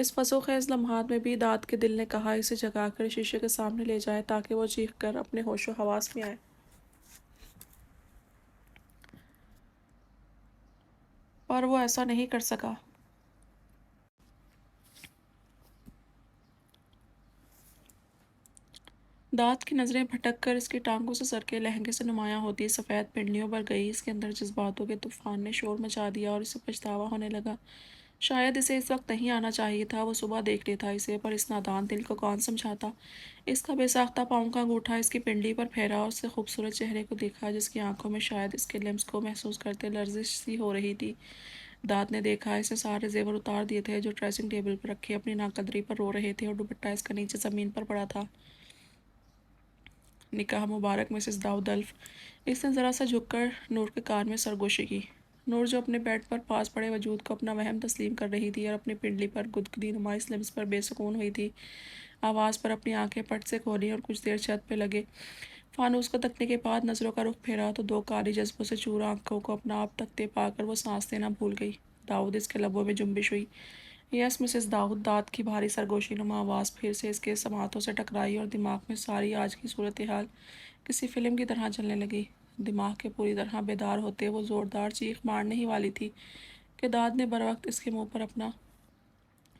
اس فسو خیز لمحات میں بھی داد کے دل نے کہا اسے جگا کر شیشے کے سامنے لے جائے تاکہ وہ چیخ کر اپنے ہوش و حواس میں آئے، پر وہ ایسا نہیں کر سکا۔ داد کی نظریں بھٹک کر اس کی ٹانگوں سے سر کے لہنگے سے نمایاں ہوتی سفید پنڈلیوں پر گئی۔ اس کے اندر جذباتوں کے طوفان نے شور مچا دیا اور اسے پچھتاوا ہونے لگا۔ شاید اسے اس وقت نہیں آنا چاہیے تھا، وہ صبح دیکھ لیتا اسے، پر اس نادان دل کو کون سمجھاتا۔ اس کا بے ساختہ پاؤں کا انگوٹھا اس کی پنڈلی پر پھیرا اور اس کے خوبصورت چہرے کو دیکھا جس کی آنکھوں میں شاید اس کے لمس کو محسوس کرتے لرزش سی ہو رہی تھی۔ داد نے دیکھا اس نے سارے زیور اتار دیے تھے جو ڈریسنگ ٹیبل پر رکھے اپنی ناقدری پر رو رہے تھے، اور دوپٹہ اس کا نیچے زمین پر پڑا تھا۔ نکاح مبارک مسز داؤد الف، اس نے ذرا سا جھک کر نور کے کان میں سرگوشی کی۔ نور جو اپنے بیڈ پر پاس پڑے وجود کو اپنا وہم تسلیم کر رہی تھی اور اپنی پنڈلی پر گدگدی نمائش لمس پر بے سکون ہوئی تھی، آواز پر اپنی آنکھیں پٹ سے کھولی اور کچھ دیر چھت پہ لگے فانوس کو تکنے کے بعد نظروں کا رخ پھیرا تو دو کالی جذبوں سے چور آنکھوں کو اپنا آپ تکتے پا کر وہ سانس لینا بھول گئی۔ داؤد، اس کے لبوں میں جنبش ہوئی۔ یس مسز داؤد۔ داد کی بھاری سرگوشی نما آواز پھر سے اس کے سماعتوں سے ٹکرائی اور دماغ میں ساری آج کی صورتحال کسی فلم کی طرح چلنے لگی۔ دماغ کے پوری طرح بیدار ہوتے وہ زوردار چیخ مارنے ہی والی تھی کہ داد نے بروقت اس کے منہ پر اپنا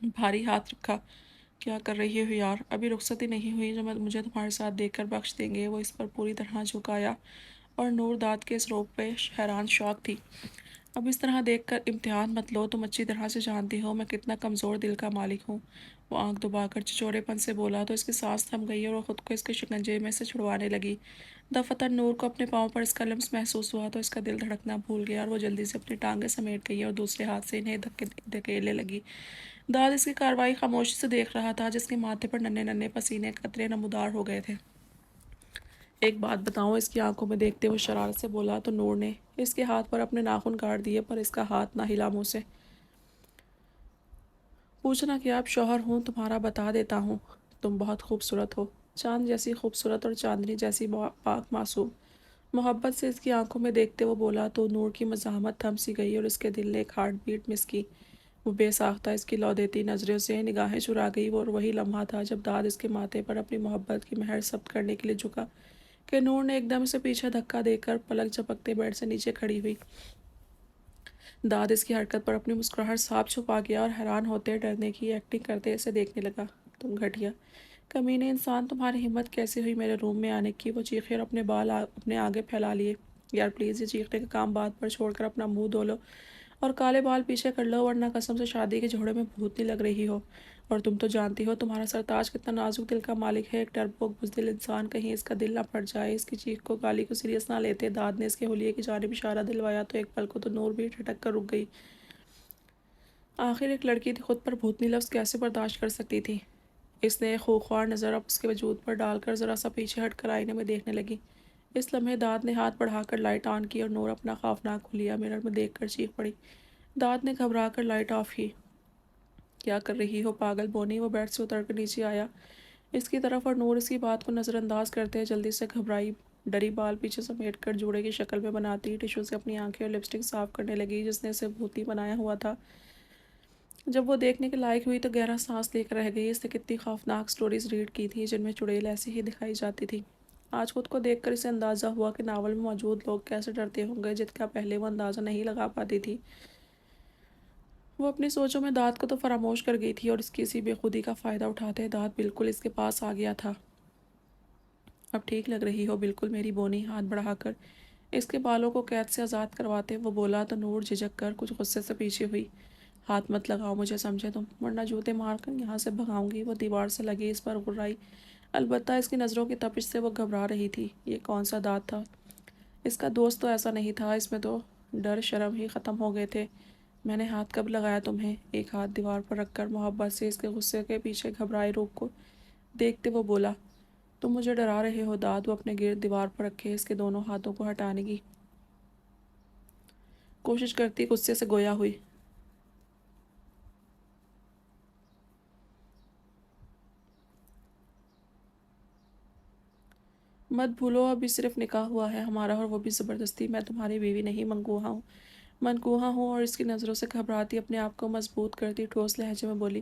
بھاری ہاتھ رکھا۔ کیا کر رہی ہو یار، ابھی رخصتی نہیں ہوئی جو مجھے تمہارے ساتھ دیکھ کر بخش دیں گے۔ وہ اس پر پوری طرح جھکایا اور نور داد کے اس روپ پہ حیران شوق تھی۔ اب اس طرح دیکھ کر امتحان مت لو، تم اچھی طرح سے جانتی ہو میں کتنا کمزور دل کا مالک ہوں۔ وہ آنکھ دبا کر چچورے پن سے بولا تو اس کی سانس تھم گئی اور وہ خود کو اس کے شکنجے میں سے چھڑوانے لگی۔ دفتر نور کو اپنے پاؤں پر اس کا لمس محسوس ہوا تو اس کا دل دھڑکنا بھول گیا اور وہ جلدی سے اپنی ٹانگیں سمیٹ گئی اور دوسرے ہاتھ سے انہیں دھکیلنے لگی۔ داد اس کی کارروائی خاموشی سے دیکھ رہا تھا جس کے ماتھے پر ننھے ننھے پسینے قطرے نمودار ہو گئے تھے۔ ایک بات بتاؤں، اس کی آنکھوں میں دیکھتے ہوئے شرارت سے بولا تو نور نے اس کے ہاتھ پر اپنے ناخن گاڑ دیے، پر اس کا ہاتھ نہ ہلا منہ سے۔ پوچھنا کیا، اب شوہر ہوں تمہارا بتا دیتا ہوں، تم بہت خوبصورت ہو، چاند جیسی خوبصورت اور چاندنی جیسی پاک معصوم۔ محبت سے اس کی آنکھوں میں دیکھتے وہ بولا تو نور کی مزاحمت تھم سی گئی اور اس کے دل نے ایک ہارٹ بیٹ مس کی۔ وہ بے ساختہ اس کی لو دیتی نظروں سے نگاہیں چرا گئی۔ وہ وہی لمحہ تھا جب داد اس کے ماتھے پر اپنی محبت کی مہر ثبت کرنے کے لیے جھکا کہ نور نے ایک دم سے پیچھے دھکا دے کر پلک جھپکتے بیڈ سے نیچے کھڑی ہوئی۔ داد اس کی حرکت پر اپنی مسکراہٹ صاف چھپا گیا اور حیران ہوتے ڈرنے کی ایکٹنگ کرتے اسے دیکھنے لگا۔ تم گھٹیا کمینے انسان، تمہاری ہمت کیسے ہوئی میرے روم میں آنے کی؟ وہ چیخے اور اپنے بال اپنے آگے پھیلا لیے۔ یار پلیز یہ چیخنے کا کام بات پر چھوڑ کر اپنا منہ دھو لو اور کالے بال پیچھے کر لو، ورنہ قسم سے شادی کے جھوڑے میں بھوتنی لگ رہی ہو۔ اور تم تو جانتی ہو تمہارا سرتاج کتنا نازک دل کا مالک ہے، ایک ڈرپوک بزدل انسان، کہیں اس کا دل نہ پھٹ جائے۔ اس کی چیخ کو گالی کو سیریس نہ لیتے داد نے اس کے حلیے کی جانب اشارہ دلوایا تو ایک پل کو تو نور بھی ٹھٹک کر رک گئی۔ آخر ایک لڑکی تھی، خود پر بھوتنی لفظ کیسے برداشت کر سکتی تھی؟ اس نے ایک خوخوار نظر اب اس کے وجود پر ڈال کر ذرا سا پیچھے ہٹ کر آئینے میں دیکھنے لگی۔ اس لمحے داد نے ہاتھ بڑھا کر لائٹ آن کی اور نور اپنا خوفناک حلیہ مرر میں دیکھ کر چیخ پڑی۔ داد نے گھبرا کر لائٹ آف کی۔ کیا کر رہی ہو پاگل بونی؟ وہ بیڈ سے اتر کر نیچے آیا اس کی طرف اور نور اس کی بات کو نظر انداز کرتے جلدی سے گھبرائی ڈری بال پیچھے سمیٹ کر جوڑے کی شکل میں بناتی ٹشو سے اپنی آنکھیں اور لپسٹک صاف کرنے لگی جس نے اسے بھوتنی بنایا ہوا تھا۔ جب وہ دیکھنے کے لائق ہوئی تو گہرا سانس لے کر رہ گئی۔ اس نے کتنی خوفناک سٹوریز ریڈ کی تھی جن میں چڑیل ایسی ہی دکھائی جاتی تھی۔ آج خود کو دیکھ کر اسے اندازہ ہوا کہ ناول میں موجود لوگ کیسے ڈرتے ہوں گے جن کا پہلے وہ اندازہ نہیں لگا پاتی تھی۔ وہ اپنی سوچوں میں داد کو تو فراموش کر گئی تھی اور اس کی اسی بے خودی کا فائدہ اٹھاتے داد بالکل اس کے پاس آ گیا تھا۔ اب ٹھیک لگ رہی ہو بالکل میری بونی، ہاتھ بڑھا کر اس کے بالوں کو قید سے آزاد کرواتے وہ بولا تو نور جھجک کر کچھ غصے سے پیچھے ہوئی۔ ہاتھ مت لگاؤ مجھے سمجھے تم، ورنہ جوتے مار کر یہاں سے بھگاؤں گی۔ وہ دیوار سے لگی اس پر غرائی، البتہ اس کی نظروں کی تپش سے وہ گھبرا رہی تھی۔ یہ کون سا داد تھا؟ اس کا دوست تو ایسا نہیں تھا، اس میں تو ڈر شرم ہی ختم ہو گئے تھے۔ میں نے ہاتھ کب لگایا تمہیں؟ ایک ہاتھ دیوار پر رکھ کر محبت سے اس کے غصے کے پیچھے گھبرائے روپ کو دیکھتے وہ بولا، تم مجھے ڈرا رہے ہو داد؟ وہ اپنے گرد دیوار پر رکھے اس کے دونوں ہاتھوں کو ہٹانے کی کوشش کرتی غصے سے گویا ہوئی۔ مت بھولو ابھی صرف نکاح ہوا ہے ہمارا، اور وہ بھی زبردستی۔ میں تمہاری بیوی نہیں منقوہا ہوں۔ اور اس کی نظروں سے گھبراتی اپنے آپ کو مضبوط کرتی ٹھوس لہجے میں بولی،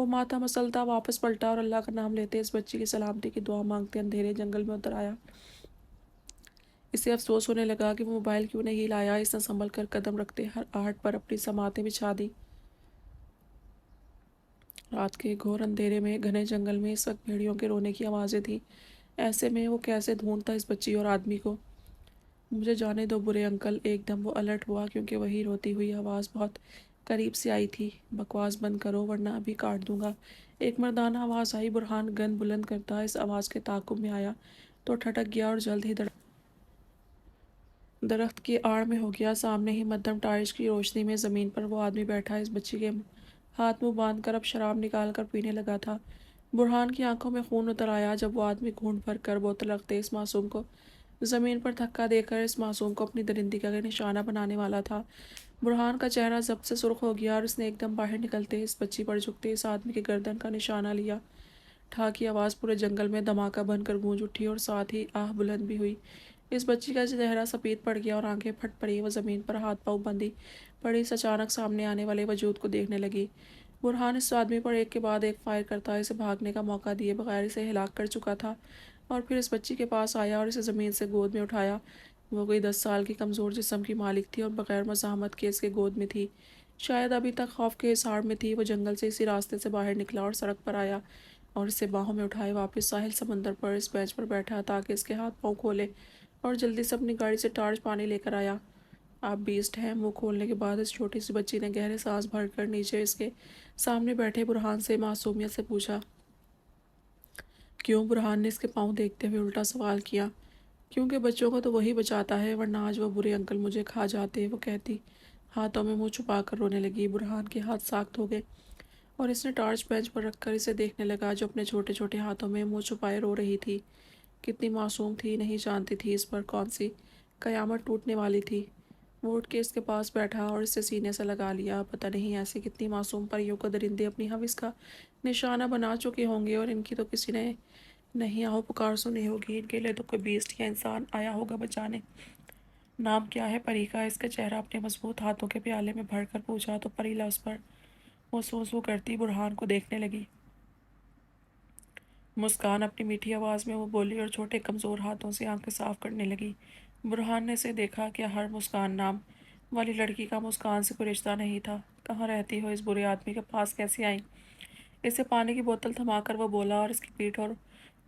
وہ ماتھا مسلتا واپس پلٹا اور اللہ کا نام لیتے اس بچی کی سلامتی کی دعا مانگتے اندھیرے جنگل میں اتر آیا۔ اسے افسوس ہونے لگا کہ وہ موبائل کیوں نہیں لایا۔ اس نے سنبھل کر قدم رکھتے ہر آہٹ پر اپنی سماعتیں بچھا دی۔ رات کے گھور اندھیرے میں گھنے جنگل میں اس وقت بھیڑیوں کے رونے کی آوازیں تھیں۔ ایسے میں وہ کیسے ڈھونڈتا اس بچی اور آدمی کو۔ مجھے جانے دو برے انکل۔ ایک دم وہ الرٹ ہوا کیونکہ وہی روتی ہوئی آواز بہت قریب سے آئی تھی۔ بکواس بند کرو ورنہ ابھی کاٹ دوں گا۔ ایک مردانہ آواز آئی۔ برہان گن بلند کرتا اس آواز کے تعاقب میں آیا تو ٹھٹک گیا اور جلد ہی درخت کی آڑ میں ہو گیا۔ سامنے ہی مدھم ٹارچ کی روشنی میں زمین پر وہ آدمی بیٹھا اس بچی کے ہاتھ منہ باندھ کر اب شراب نکال کر پینے لگا تھا۔ برہان کی آنکھوں میں خون اتر آیا جب وہ آدمی گھونٹ بھر کر بوتل رکھتے اس معصوم کو زمین پر دھکا دے کر اس معصوم کو اپنی درندگی کا نشانہ بنانے والا تھا۔ برہان کا چہرہ ضبط سے سرخ ہو گیا اور اس نے ایک دم باہر نکلتے اس بچی پر جھکتے اس آدمی کی گردن کا نشانہ لیا۔ ٹھا کی آواز پورے جنگل میں دھماکہ بن کر گونج اٹھی اور ساتھ ہی آہ بلند بھی ہوئی۔ اس بچی کا چہرہ سفید پڑ گیا اور آنکھیں پھٹ پڑی۔ وہ زمین پر ہاتھ پاؤں بندھی پڑی اس اچانک سامنے آنے والے وجود کو دیکھنے لگی۔ برہان اس آدمی پر ایک کے بعد ایک فائر کرتا اسے بھاگنے کا موقع دیے بغیر اسے ہلاک کر چکا تھا اور پھر اس بچی کے پاس آیا اور اسے زمین سے گود میں اٹھایا۔ وہ کوئی 10 سال کی کمزور جسم کی مالک تھی اور بغیر مزاحمت کے اس کے گود میں تھی۔ شاید ابھی تک خوف کے حصار میں تھی۔ وہ جنگل سے اسی راستے سے باہر نکلا اور سڑک پر آیا اور اسے باہوں میں اٹھائے واپس ساحل سمندر پر اس بینچ پر بیٹھا تاکہ اس کے ہاتھ پاؤں کھولے اور جلدی سے اپنی گاڑی سے ٹارچ پانی لے کر آیا۔ آپ بیسٹ ہیں۔ منہ کھولنے کے بعد اس چھوٹی سی بچی نے گہرے سانس بھر کر نیچے اس کے سامنے بیٹھے برہان سے معصومیت سے پوچھا۔ کیوں؟ برہان نے اس کے پاؤں دیکھتے ہوئے الٹا سوال کیا۔ کیونکہ بچوں کو تو وہی بچاتا ہے ورنہ آج وہ برے انکل مجھے کھا جاتے، وہ کہتی ہاتھوں میں منہ چھپا کر رونے لگی۔ برہان کے ہاتھ ساخت ہو گئے اور اس نے ٹارچ بینچ پر رکھ کر اسے دیکھنے لگا جو اپنے چھوٹے چھوٹے ہاتھوں میں منہ چھپائے رو رہی تھی۔ کتنی معصوم تھی، نہیں جانتی تھی اس پر کون سی قیامت ٹوٹنے والی تھی۔ وہ اٹھ کے اس کے پاس بیٹھا اور اسے سینے سے لگا لیا۔ پتہ نہیں ایسی کتنی معصوم پریوں کو درندے اپنی ہوس کا نشانہ بنا چکے ہوں گے اور ان کی تو کسی نے نہیں آہو پکار سنی ہوگی۔ ان کے لیے تو کوئی بیسٹ یا انسان آیا ہوگا بچانے۔ نام کیا ہے پری کا؟ اس کا چہرہ اپنے مضبوط ہاتھوں کے پیالے میں بھر کر پوچھا تو پری لفظ پر وہ سو کرتی برہان کو دیکھنے لگی۔ مسکان اپنی میٹھی آواز میں وہ بولی اور چھوٹے کمزور ہاتھوں سے آنکھیں صاف کرنے لگی۔ برہان نے اسے دیکھا کہ ہر مسکان نام والی لڑکی کا مسکان سے کوئی رشتہ نہیں تھا۔ کہاں رہتی ہو؟ اس برے آدمی کے پاس کیسی آئیں؟ اسے پانی کی بوتل تھما کر وہ بولا اور اس کی پیٹھ اور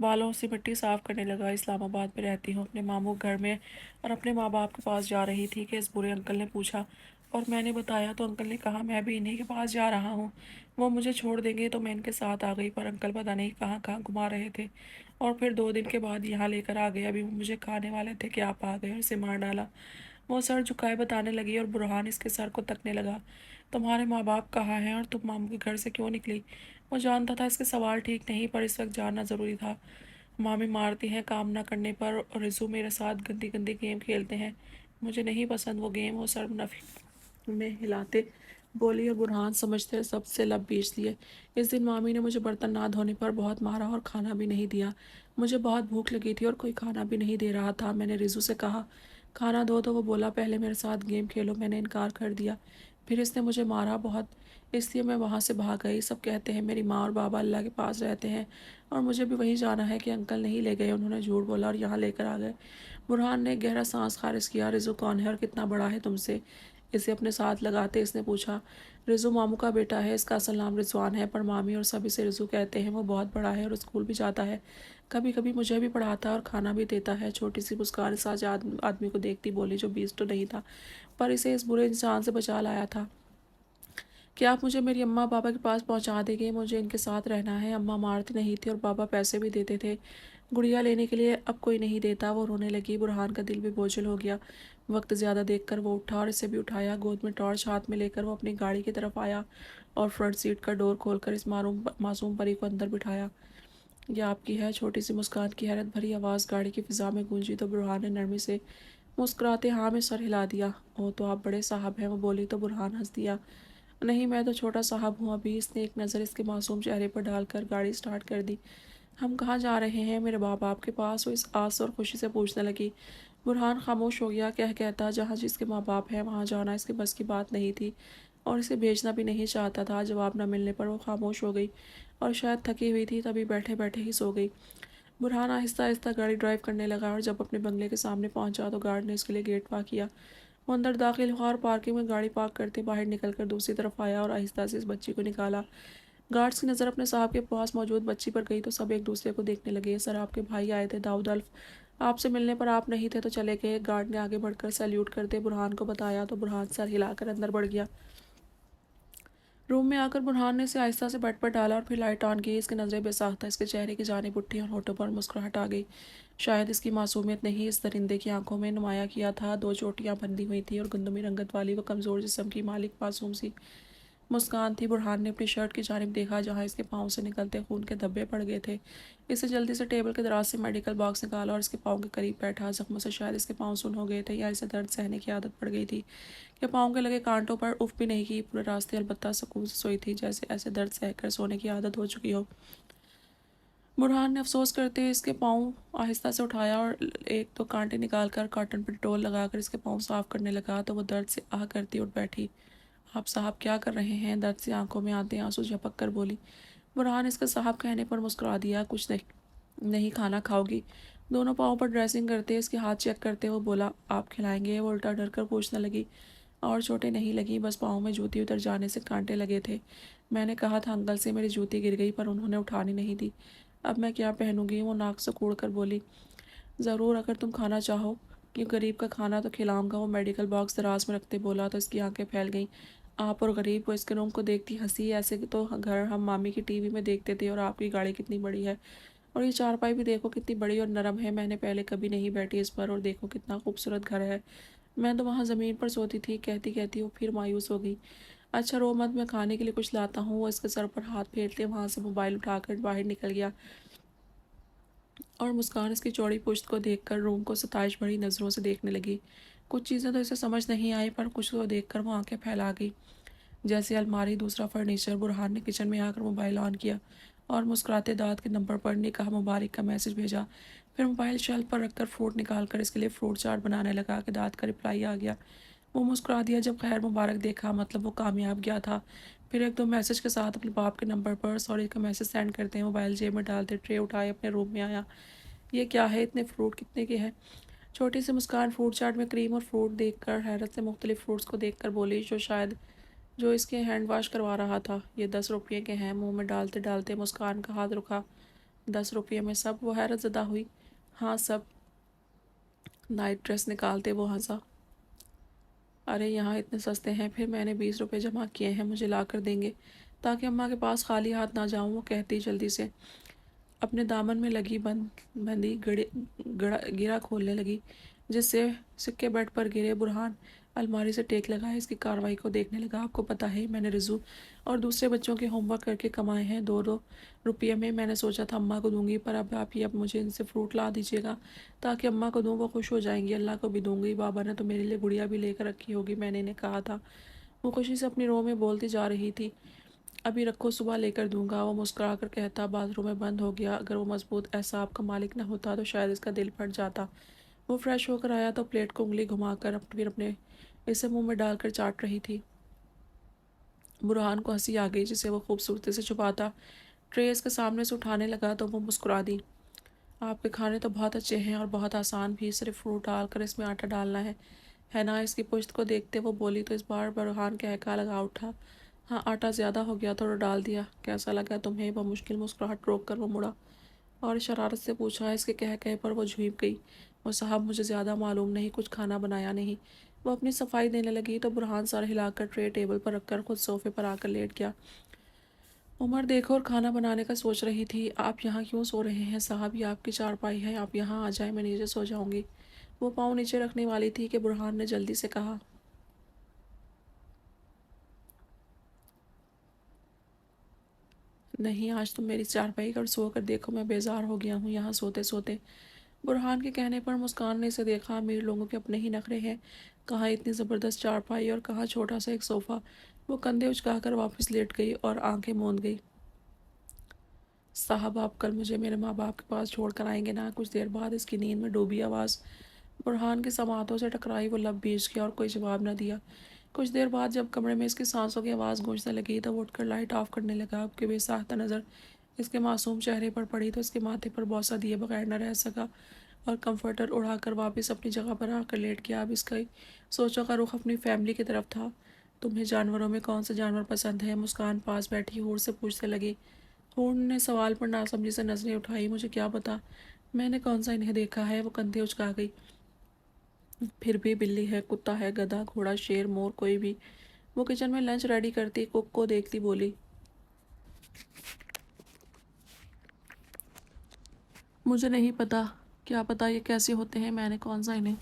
بالوں سے مٹی صاف کرنے لگا۔ اسلام آباد میں رہتی ہوں، اپنے ماموں گھر میں اور اپنے ماں باپ کے پاس جا رہی تھی کہ اس برے انکل نے پوچھا اور میں نے بتایا تو انکل نے کہا میں بھی انہی کے پاس جا رہا ہوں، وہ مجھے چھوڑ دیں گے تو میں ان کے ساتھ آ گئی، پر انکل پتہ نہیں کہاں کہاں گھما رہے تھے اور پھر 2 دن کے بعد یہاں لے کر آ گئے۔ ابھی وہ مجھے کھانے والے تھے کہ آپ آ گئے اور اسے مار ڈالا۔ وہ سر جھکائے بتانے لگی اور برہان اس کے سر کو تکنے لگا۔ تمہارے ماں باپ کہاں ہیں اور تم ماموں کے گھر سے کیوں نکلی؟ وہ جانتا تھا اس کے سوال ٹھیک نہیں پر اس وقت جاننا ضروری تھا۔ مامی مارتی ہیں کام نہ کرنے پر اور رزو میرے ساتھ گندی گندی گیم کھیلتے ہیں، مجھے نہیں پسند وہ گیم۔ وہ سر نفی میں ہلاتے بولی اور برہان سمجھتے سب سے لب بیچ دیے۔ اس دن مامی نے مجھے برتن نہ دھونے پر بہت مارا اور کھانا بھی نہیں دیا۔ مجھے بہت بھوک لگی تھی اور کوئی کھانا بھی نہیں دے رہا تھا۔ میں نے رزو سے کہا کھانا دو تو وہ بولا پہلے میرے ساتھ گیم کھیلو، میں نے انکار کر دیا، پھر اس نے مجھے مارا بہت، اس لیے میں وہاں سے بھاگ گئی۔ سب کہتے ہیں میری ماں اور بابا اللہ کے پاس رہتے ہیں اور مجھے بھی وہیں جانا ہے کہ انکل نہیں لے گئے، انہوں نے جھوٹ بولا اور یہاں لے کر آ گئے۔ برہان نے گہرا سانس خارج کیا۔ رزو کون ہے اور کتنا بڑا ہے تم سے؟ اسے اپنے ساتھ لگاتے اس نے پوچھا۔ رزو ماموں کا بیٹا ہے، اس کا اصل نام رضوان ہے پر مامی اور سب اسے رزو کہتے ہیں۔ وہ بہت بڑا ہے اور اسکول بھی جاتا ہے، کبھی کبھی مجھے بھی پڑھاتا ہے اور کھانا بھی دیتا ہے۔ چھوٹی سی مسکان اس آدمی کو دیکھتی بولی جو 20 تو نہیں تھا پر اسے اس برے انسان سے بچا لایا تھا۔ کیا آپ مجھے میری اماں بابا کے پاس پہنچا دیں گے؟ مجھے ان کے ساتھ رہنا ہے۔ اماں مارتی نہیں تھی اور بابا پیسے بھی دیتے تھے گڑیا لینے کے لیے، اب کوئی نہیں دیتا۔ وہ رونے لگی۔ برہان کا دل بھی بوجھل ہو گیا۔ وقت زیادہ دیکھ کر وہ اٹھا اور اسے بھی اٹھایا۔ گود میں ٹارچ ہاتھ میں لے کر وہ اپنی گاڑی کی طرف آیا اور فرنٹ سیٹ کا ڈور کھول کر اس معصوم پری کو اندر بٹھایا۔ یہ آپ کی ہے؟ چھوٹی سی مسکان کی حیرت بھری آواز گاڑی کی فضا میں گونجی تو برہان نے نرمی سے مسکراتے ہاں میں سر ہلا دیا۔ او تو آپ بڑے صاحب ہیں، وہ بولی تو برہان ہنس دیا۔ نہیں میں تو چھوٹا صاحب ہوں ابھی۔ اس نے ایک نظر اس کے معصوم چہرے پر ڈال کر گاڑی سٹارٹ کر دی۔ ہم کہاں جا رہے ہیں؟ میرے باپ آپ کے پاس، وہ اس آس اور خوشی سے پوچھنے لگی۔ برہان خاموش ہو گیا۔ کہتا جہاں جس کے ماں باپ ہیں وہاں جانا اس کے بس کی بات نہیں تھی۔ اور اسے بھیجنا بھی نہیں چاہتا تھا۔ جواب نہ ملنے پر وہ خاموش ہو گئی اور شاید تھکی ہوئی تھی، تبھی بیٹھے بیٹھے ہی سو گئی۔ برہان آہستہ آہستہ گاڑی ڈرائیو کرنے لگا اور جب اپنے بنگلے کے سامنے پہنچا تو گارڈ نے اس کے لیے گیٹ پاک کیا۔ وہ اندر داخل ہوا اور پارکنگ میں گاڑی پارک کرتے باہر نکل کر دوسری طرف آیا اور آہستہ سے اس بچی کو نکالا۔ گارڈز کی نظر اپنے صاحب کے پاس موجود بچی پر گئی تو سب ایک دوسرے کو دیکھنے لگے۔ سر آپ کے بھائی آئے تھے داؤد الف، آپ سے ملنے پر آپ نہیں تھے تو چلے گئے۔ گارڈ نے آگے بڑھ کر سیلیوٹ کرتے برہان کو بتایا تو برہان سر ہلا کر اندر بڑھ گیا۔ روم میں آ کر برہان نے اسے آہستہ سے بیڈ پر ڈالا اور پھر لائٹ آن کی۔ اس کی نظریں بے ساختہ اس کے چہرے کی جانب اٹھی اور ہونٹوں پر مسکراہٹ آ گئی۔ شاید اس کی معصومیت نے ہی اس درندے کی آنکھوں میں نمایاں کیا تھا۔ دو چوٹیاں بندھی ہوئی تھیں اور گندمی رنگت والی وہ کمزور جسم کی مالک معصوم سی مسکان تھی۔ برہان نے اپنی شرٹ کی جانب دیکھا جہاں اس کے پاؤں سے نکلتے خون کے دھبے پڑ گئے تھے۔ اسے جلدی سے ٹیبل کے دراز سے میڈیکل باکس نکالا اور اس کے پاؤں کے قریب بیٹھا۔ زخموں سے شاید اس کے پاؤں سن ہو گئے تھے یا اسے درد سہنے کی عادت پڑ گئی تھی کہ پاؤں کے لگے کانٹوں پر اف بھی نہیں کی پورے راستے، البتہ سکون سے سوئی تھی، جیسے ایسے درد سہ کر سونے کی عادت ہو چکی ہو۔ برہان نے افسوس کرتے اس کے پاؤں آہستہ سے اٹھایا اور ایک دو کانٹے نکال کر کاٹن پر ڈٹول لگا کر اس کے پاؤں صاف کرنے لگا تو وہ درد سے آہ کرتی اٹھ بیٹھی۔ آپ صاحب کیا کر رہے ہیں؟ درد سے آنکھوں میں آتے آنسو جھپک کر بولی۔ برہان اس کا صاحب کہنے پر مسکرا دیا۔ کچھ نہیں کھانا کھاؤ گی؟ دونوں پاؤں پر ڈریسنگ کرتے اس کے ہاتھ چیک کرتے وہ بولا۔ آپ کھلائیں گے؟ وہ الٹا ڈر کر پوچھنے لگی۔ اور چوٹیں نہیں لگیں، بس پاؤں میں جوتی اتر جانے سے کانٹے لگے تھے۔ میں نے کہا تھا انکل سے میری جوتی گر گئی پر انہوں نے اٹھانی نہیں دی۔ اب میں کیا پہنوں گی؟ وہ ناک سے کوڑ کر بولی۔ ضرور، اگر تم کھانا چاہو۔ یہ غریب کا کھانا تو کھلاؤں گا، وہ میڈیکل باکس دراز میں رکھتے بولا تو اس کی آنکھیں پھیل گئیں۔ آپ اور غریب؟ وہ اس کے روم کو دیکھتی ہنسی۔ ایسے تو گھر ہم مامی کی ٹی وی میں دیکھتے تھے، اور آپ کی گاڑی کتنی بڑی ہے، اور یہ چارپائی بھی دیکھو کتنی بڑی اور نرم ہے، میں نے پہلے کبھی نہیں بیٹھی اس پر، اور دیکھو کتنا خوبصورت گھر ہے، میں تو وہاں زمین پر سوتی تھی۔ کہتی کہتی وہ پھر مایوس ہو گئی۔ اچھا رو مت، میں کھانے کے لیے کچھ لاتا ہوں۔ وہ اس کے سر پر ہاتھ پھیرتے وہاں سے موبائل اٹھا کر باہر نکل گیا اور مسکان اس کی چوڑی پشت کو دیکھ کر روم کو ستائش بھری نظروں سے دیکھنے لگی۔ کچھ چیزیں تو اسے سمجھ نہیں آئی پر کچھ کو دیکھ کر وہ آنکھیں پھیلا گئی، جیسے الماری، دوسرا فرنیچر۔ برہان نے کچن میں آ کر موبائل آن کیا اور مسکراتے داد کے نمبر پر نکاح مبارک کا میسج بھیجا۔ پھر موبائل شیلف پر رکھ کر فروٹ نکال کر اس کے لیے فروٹ چاٹ بنانے لگا کہ داد کا رپلائی آ گیا۔ وہ مسکرا دیا جب خیر مبارک دیکھا، مطلب وہ کامیاب گیا تھا۔ پھر ایک دو میسج کے ساتھ اپنے باپ کے نمبر پر سوری کا میسج سینڈ کرتے موبائل جیب میں ڈالتے ٹرے اٹھائے اپنے روم میں آیا۔ یہ کیا ہے؟ اتنے فروٹ کتنے کے ہیں؟ چھوٹی سی مسکان فروٹ چاٹ میں کریم اور فروٹ دیکھ کر حیرت سے مختلف فروٹس کو دیکھ کر بولی، جو اس کے ہینڈ واش کروا رہا تھا۔ یہ 10 روپے کے ہیں۔ منہ میں ڈالتے ڈالتے مسکان کا ہاتھ رکا۔ 10 روپے میں سب؟ وہ حیرت زدہ ہوئی۔ ہاں سب۔ نائٹ ڈریس نکالتے وہ ہنسا۔ ارے یہاں اتنے سستے ہیں، پھر میں نے 20 روپے جمع کیے ہیں، مجھے لا کر دیں گے تاکہ اماں کے پاس خالی ہاتھ نہ جاؤں، وہ کہتی جلدی سے اپنے دامن میں لگی بندی گرا کھولنے لگی، جس سے سکے بیڈ پر گرے۔ برہان الماری سے ٹیک لگائے اس کی کارروائی کو دیکھنے لگا۔ آپ کو پتہ ہے میں نے رزو اور دوسرے بچوں کے ہوم ورک کر کے کمائے ہیں 2 روپے میں، میں نے سوچا تھا اماں کو دوں گی، پر اب آپ ہی اب مجھے ان سے فروٹ لا دیجیے گا تاکہ اماں کو دوں، وہ خوش ہو جائیں گی، اللہ کو بھی دوں گی، بابا نے تو میرے لیے گڑیا بھی لے کر رکھی ہوگی، میں نے انہیں کہا تھا۔ وہ خوشی سے اپنی رو میں بولتی جا رہی تھی، ابھی رکھو صبح لے کر دوں گا، وہ مسکرا کر کہتا۔ باتھ روم میں بند ہو گیا۔ اگر وہ مضبوط اعصاب کا مالک نہ ہوتا تو شاید اس کا دل پھٹ جاتا۔ وہ فریش ہو کر آیا تو پلیٹ کو انگلی گھما کر پھر اپنے اسے منہ میں ڈال کر چاٹ رہی تھی۔ برہان کو ہنسی آ گئی جسے وہ خوبصورتی سے چھپاتا۔ ٹرے اس کے سامنے سے اٹھانے لگا تو وہ مسکرا دی۔ آپ کے کھانے تو بہت اچھے ہیں اور بہت آسان بھی، صرف فروٹ ڈال کر اس میں آٹا ڈالنا ہے نا؟ اس کی پشت کو دیکھتے وہ بولی تو اس بار برہان کہکا لگا اٹھا۔ ہاں آٹا زیادہ ہو گیا، تھوڑا ڈال دیا۔ کیسا لگا تمہیں؟ وہ مشکل مسکراہٹ روک کر وہ مڑا اور شرارت سے پوچھا۔ اس کے کہے پر وہ جھونپ گئی۔ وہ صاحب مجھے زیادہ معلوم نہیں، کچھ کھانا بنایا نہیں۔ وہ اپنی صفائی دینے لگی تو برہان سر ہلا کر ٹرے ٹیبل پر رکھ کر خود صوفے پر آ کر لیٹ گیا۔ عمر دیکھو اور کھانا بنانے کا سوچ رہی تھی۔ آپ یہاں کیوں سو رہے ہیں صاحب؟ یہ آپ کی چارپائی ہے، آپ یہاں آ جائیں، میں نیچے سو جاؤں گی۔ وہ پاؤں نیچے رکھنے والی تھی کہ برہان نے جلدی سے کہا، نہیں آج تم میری چارپائی پر سو کر دیکھو، میں بیزار ہو گیا ہوں یہاں سوتے سوتے۔ برہان کے کہنے پر مسکان نے اسے دیکھا۔ امیر لوگوں کے اپنے ہی نخرے ہیں، کہاں اتنی زبردست چارپائی اور کہاں چھوٹا سا ایک صوفہ۔ وہ کندھے اچکا کر واپس لیٹ گئی اور آنکھیں موند گئی۔ صاحب آپ کل مجھے میرے ماں باپ کے پاس چھوڑ کر آئیں گے نا؟ کچھ دیر بعد اس کی نیند میں ڈوبی آواز برہان کے سماعتوں سے ٹکرائی۔ وہ لب بیچ گیا اور کوئی جواب نہ دیا۔ کچھ دیر بعد جب کمرے میں اس کی سانسوں کی آواز گونجنے لگی تو وہ اٹھ کر لائٹ آف کرنے لگا۔ اب کہ بے ساختہ نظر اس کے معصوم چہرے پر پڑی تو اس کے ماتھے پر بوسہ دیے بغیر نہ رہ سکا اور کمفرٹر اڑا کر واپس اپنی جگہ پر آ کر لیٹ گیا۔ اب اس کا سوچوں کا رخ اپنی فیملی کی طرف تھا۔ تمہیں جانوروں میں کون سے جانور پسند ہے؟ مسکان پاس بیٹھی حور سے پوچھنے لگی۔ حور نے سوال پر ناسمجھی سے نظریں اٹھائی۔ مجھے کیا پتا، میں نے کون سا انہیں دیکھا ہے؟ وہ کندھے اچکا گئی۔ پھر بھی بلی ہے، کتا ہے، گدھا، گھوڑا، شیر، مور، کوئی بھی۔ وہ کچن میں لنچ ریڈی کرتی کک کو دیکھتی بولی۔ مجھے نہیں پتا، کیا پتا یہ کیسے ہوتے ہیں، میں نے کون سا انہیں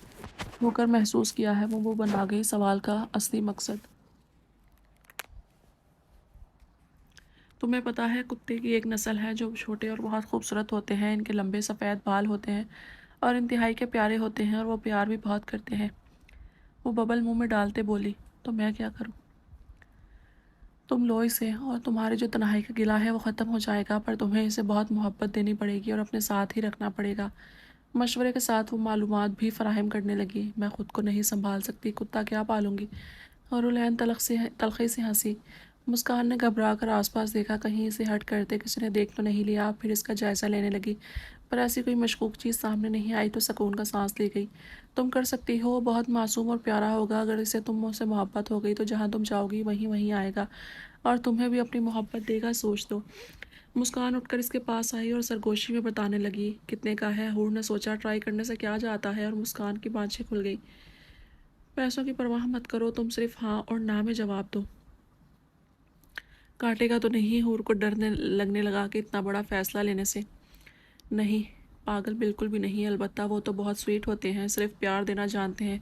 ہو کر محسوس کیا ہے؟ وہ بنا گئی سوال کا اصلی مقصد۔ تمہیں پتا ہے کتے کی ایک نسل ہے جو چھوٹے اور بہت خوبصورت ہوتے ہیں، ان کے لمبے سفید بال ہوتے ہیں اور انتہائی کے پیارے ہوتے ہیں، اور وہ پیار بھی بہت کرتے ہیں۔ وہ ببل منہ میں ڈالتے بولی۔ تو میں کیا کروں؟ تم لو اسے، اور تمہارے جو تنہائی کا گلہ ہے وہ ختم ہو جائے گا، پر تمہیں اسے بہت محبت دینی پڑے گی اور اپنے ساتھ ہی رکھنا پڑے گا۔ مشورے کے ساتھ وہ معلومات بھی فراہم کرنے لگی۔ میں خود کو نہیں سنبھال سکتی، کتا کیا پالوں گی؟ اور رولین تلخی سے ہنسی۔ مسکان نے گھبرا کر آس پاس دیکھا، کہیں اسے ہٹ کرتے کسی نے دیکھ تو نہیں لیا۔ پھر اس کا جائزہ لینے لگی، پر ایسی کوئی مشکوک چیز سامنے نہیں آئی تو سکون کا سانس لی گئی۔ تم کر سکتی ہو، وہ بہت معصوم اور پیارا ہوگا۔ اگر اسے تم سے محبت ہو گئی تو جہاں تم جاؤ گی وہیں آئے گا اور تمہیں بھی اپنی محبت دے گا، سوچ دو۔ مسکان اٹھ کر اس کے پاس آئی اور سرگوشی میں بتانے لگی۔ کتنے کا ہے؟ حور نے سوچا ٹرائی کرنے سے کیا جاتا ہے، اور مسکان کی بانچیں کھل گئی۔ پیسوں کی پرواہ مت کرو، تم صرف ہاں اور نہ میں جواب دو۔ کاٹے گا تو نہیں؟ حور کو ڈر لگنے لگا کہ اتنا بڑا فیصلہ لینے سے۔ نہیں پاگل، بالکل بھی نہیں، البتہ وہ تو بہت سویٹ ہوتے ہیں، صرف پیار دینا جانتے ہیں۔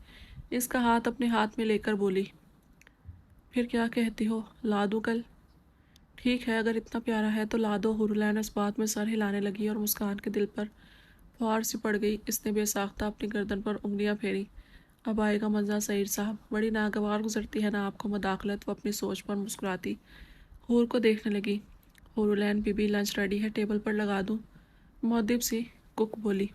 اس کا ہاتھ اپنے ہاتھ میں لے کر بولی۔ پھر کیا کہتی ہو، لا دوں کل؟ ٹھیک ہے، اگر اتنا پیارا ہے تو لا دو۔ حورلین اس بات میں سر ہلانے لگی اور مسکان کے دل پر فوار سی پڑ گئی۔ اس نے بے ساختہ اپنی گردن پر انگلیاں پھیری۔ اب آئے گا مزہ سعید صاحب، بڑی ناگوار گزرتی ہے نا آپ کو مداخلت۔ وہ اپنی سوچ پر مسکراتی حور کو دیکھنے لگی۔ حورلین بی بی لنچ ریڈی ہے، ٹیبل پر لگا دوں؟ مؤدب سی کک بولی۔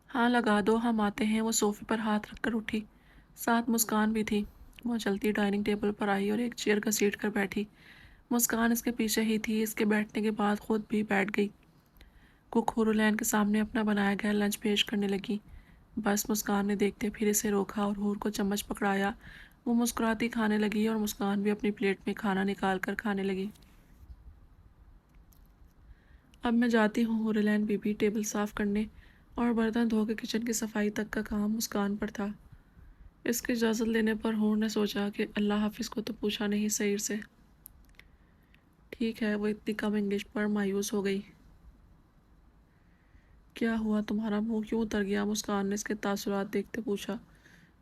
ہاں لگا دو، ہم آتے ہیں۔ وہ صوفے پر ہاتھ رکھ کر اٹھی، ساتھ مسکان بھی تھی۔ وہ چلتی ڈائننگ ٹیبل پر آئی اور ایک چیئر گھسیٹ کر بیٹھی۔ مسکان اس کے پیچھے ہی تھی۔ اس کے بیٹھنے کے بعد خود بھی بیٹھ گئی۔ کک حورلین کے سامنے اپنا بنایا گیا لنچ پیش کرنے لگی۔ بس مسکان نے دیکھتے پھر اسے روکا اور حور کو چمچ پکڑایا۔ وہ مسکراتی کھانے لگی اور مسکان بھی اپنی پلیٹ میں کھانا نکال کر کھانے لگی۔ اب میں جاتی ہوں حورلین بی بی، ٹیبل صاف کرنے اور برتن دھو کے کچن کی صفائی تک کا کام مسکان پر تھا۔ اس کی اجازت لینے پر حور نے سوچا کہ اللہ حافظ کو تو پوچھا نہیں سعید سے۔ ٹھیک ہے، وہ اتنی کم انگلش پر مایوس ہو گئی۔ کیا ہوا، تمہارا منہ کیوں اتر گیا؟ مسکان نے اس کے تاثرات دیکھتے پوچھا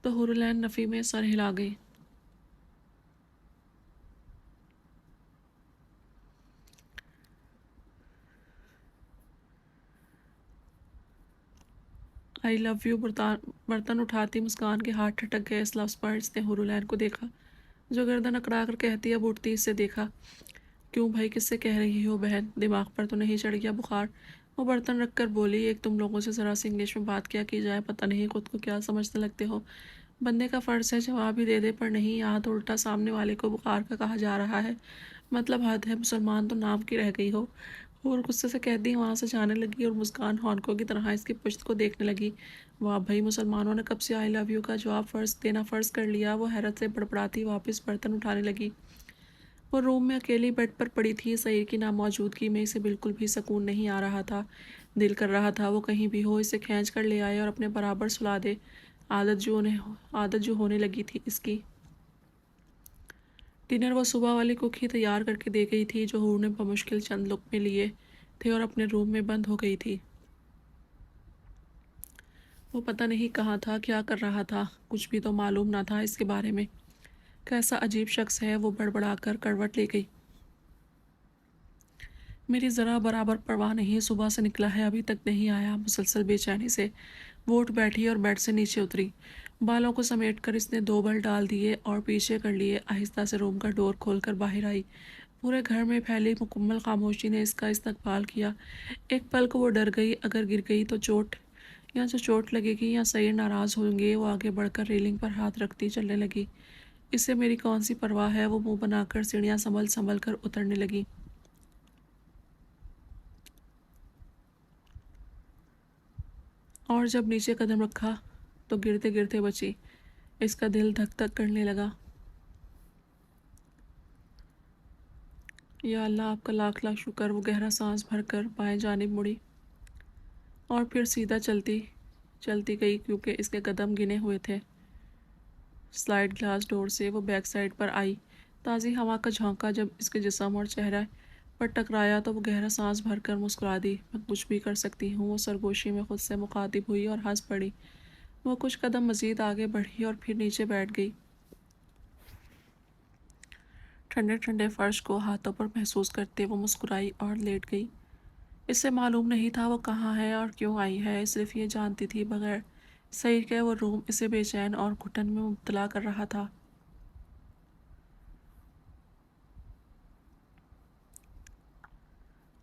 تو حورلین نفی میں سر ہلا گئی۔ آئی لو یو۔ برتن اٹھاتی مسکان کے ہاتھ ٹھٹک گئے اس لفظ پر۔ اس نے حورلین کو دیکھا جو گردن اکڑا کر کہتی، اب اٹھتی اس سے دیکھا۔ کیوں بھائی، کس سے کہہ رہی ہو بہن؟ دماغ پر تو نہیں چڑھ گیا بخار؟ وہ برتن رکھ کر بولی۔ ایک تم لوگوں سے ذرا سی انگلش میں بات کیا کی جائے، پتہ نہیں خود کو کیا سمجھنے لگتے ہو۔ بندے کا فرض ہے جواب ہی دے دے، پر نہیں، یہاں تو الٹا سامنے والے کو بخار کا کہا جا رہا ہے۔ مطلب حد ہے، مسلمان تو نام کی رہ گئی ہو۔ اور غصے سے کہتی وہاں سے جانے لگی اور مسکان ہونکوں کی طرح اس کی پشت کو دیکھنے لگی۔ واہ بھائی، مسلمانوں نے کب سے آئی لو یو کا جواب دینا فرض کر لیا؟ وہ حیرت سے بڑبڑاتی واپس برتن اٹھانے لگی۔ وہ روم میں اکیلی بیڈ پر پڑی تھی۔ سعید کی ناموجودگی میں اسے بالکل بھی سکون نہیں آ رہا تھا۔ دل کر رہا تھا وہ کہیں بھی ہو، اسے کھینچ کر لے آئے اور اپنے برابر سلا دے۔ عادت جو ہونے لگی تھی اس کی۔ ڈنر وہ صبح والی کک ہی تیار کر کے دے گئی تھی جو حور نے بمشکل چند لقمے لیے تھے اور اپنے روم میں بند ہو گئی تھی۔ وہ پتہ نہیں کہاں تھا، کیا کر رہا تھا، کچھ بھی تو معلوم نہ تھا اس کے بارے میں۔ کیسا عجیب شخص ہے، وہ بڑبڑا کر کروٹ لے گئی۔ میری ذرا برابر پرواہ نہیں، صبح سے نکلا ہے ابھی تک نہیں آیا۔ مسلسل بے چینی سے وہ اٹھ بیٹھی اور بیڈ سے نیچے اتری۔ بالوں کو سمیٹ کر اس نے 2 بل ڈال دیے اور پیچھے کر لیے۔ آہستہ سے روم کا ڈور کھول کر باہر آئی۔ پورے گھر میں پھیلی مکمل خاموشی نے اس کا استقبال کیا۔ ایک پل کو وہ ڈر گئی، اگر گر گئی تو چوٹ لگے گی یا سعید ناراض ہوں گے۔ وہ آگے بڑھ کر ریلنگ پر ہاتھ رکھتی چلنے لگی۔ اس سے میری کون سی پرواہ ہے؟ وہ منہ بنا کر سیڑھیاں سنبھل کر اترنے لگی۔ اور جب نیچے قدم رکھا تو گرتے گرتے بچی۔ اس کا دل دھک دھک کرنے لگا۔ یا اللہ، آپ کا لاکھ لاکھ شکر۔ وہ گہرا سانس بھر کر بائیں جانب مڑی اور پھر سیدھا چلتی گئی، کیونکہ اس کے قدم گنے ہوئے تھے۔ سلائڈ گلاس ڈور سے وہ بیک سائڈ پر آئی۔ تازی ہوا کا جھونکا جب اس کے جسم اور چہرے پر ٹکرایا تو وہ گہرا سانس بھر کر مسکرا دی۔ میں کچھ بھی کر سکتی ہوں، وہ سرگوشی میں خود سے مخاطب ہوئی اور ہنس پڑی۔ وہ کچھ قدم مزید آگے بڑھی اور پھر نیچے بیٹھ گئی۔ ٹھنڈے ٹھنڈے فرش کو ہاتھوں پر محسوس کرتے وہ مسکرائی اور لیٹ گئی۔ اس سے معلوم نہیں تھا وہ کہاں ہے اور کیوں آئی ہے، صرف یہ جانتی تھی بغیر سعید کے وہ روم اسے بے چین اور گھٹن میں مبتلا کر رہا تھا۔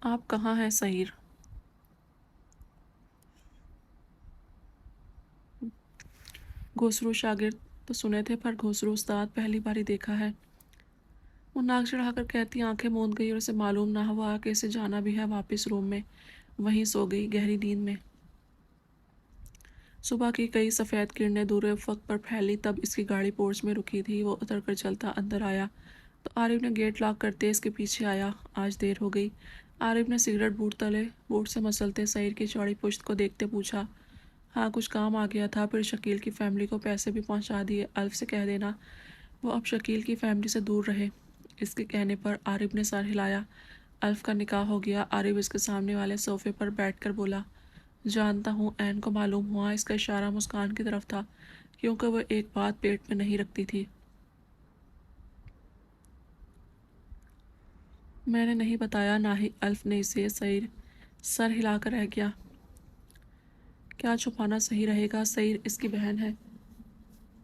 آپ کہاں ہیں سعید؟ گھوسرو شاگرد تو سنے تھے، پر گھوسرو استاد پہلی باری دیکھا ہے۔ وہ ناک چڑھا کر کہتی آنکھیں موند گئی اور اسے معلوم نہ ہوا کہ اسے جانا بھی ہے واپس روم میں۔ وہیں سو گئی گہری نیند میں۔ صبح کی کئی سفید کرنیں دور افق پر پھیلی۔ تب اس کی گاڑی پورچ میں رکی تھی۔ وہ اتر کر چلتا اندر آیا تو عارف نے گیٹ لاک کرتے اس کے پیچھے آیا۔ آج دیر ہو گئی۔ عارف نے سگریٹ بوٹ سے مسلتے سعید کی چوڑی پشت کو دیکھتے پوچھا۔ ہاں، کچھ کام آ گیا تھا، پھر شکیل کی فیملی کو پیسے بھی پہنچا دیے۔ الف سے کہہ دینا وہ اب شکیل کی فیملی سے دور رہے۔ اس کے کہنے پر عارف نے سر ہلایا۔ الف کا نکاح ہو گیا۔ عارف اس کے سامنے والے صوفے پر بیٹھ کر بولا۔ جانتا ہوں۔ عین کو معلوم ہوا۔ اس کا اشارہ مسکان کی طرف تھا، کیونکہ وہ ایک بات پیٹ میں نہیں رکھتی تھی۔ میں نے نہیں بتایا، نہ ہی الف نے اسے۔ سعید سر ہلا کر رہ گیا۔ کیا چھپانا صحیح رہے گا؟ سعید اس کی بہن ہے۔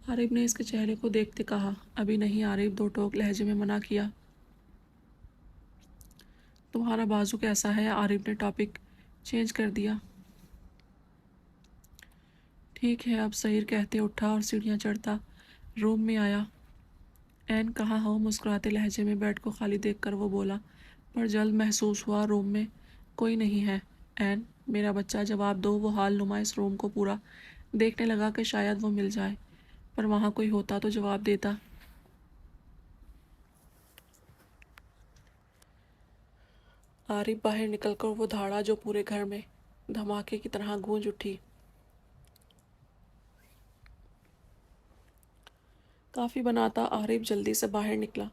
عارف نے اس کے چہرے کو دیکھتے کہا۔ ابھی نہیں عارف، دو ٹوک لہجے میں منع کیا۔ تمہارا بازو کیسا ہے؟ عارف نے ٹاپک چینج کر دیا۔ ٹھیک ہے اب، سعید کہتے اٹھا اور سیڑھیاں چڑھتا روم میں آیا۔ عین کہاں ہو؟ مسکراتے لہجے میں بیڈ کو خالی دیکھ کر وہ بولا، پر جلد محسوس ہوا روم میں کوئی نہیں ہے۔ عین، میرا بچہ جواب دو۔ وہ حال نما اس روم کو پورا دیکھنے لگا کہ شاید وہ مل جائے، پر وہاں کوئی ہوتا تو جواب دیتا۔ عارف باہر نکل کر وہ دھاڑا جو پورے گھر میں دھماکے کی طرح گونج اٹھی۔ کافی بناتا عارف جلدی سے باہر نکلا۔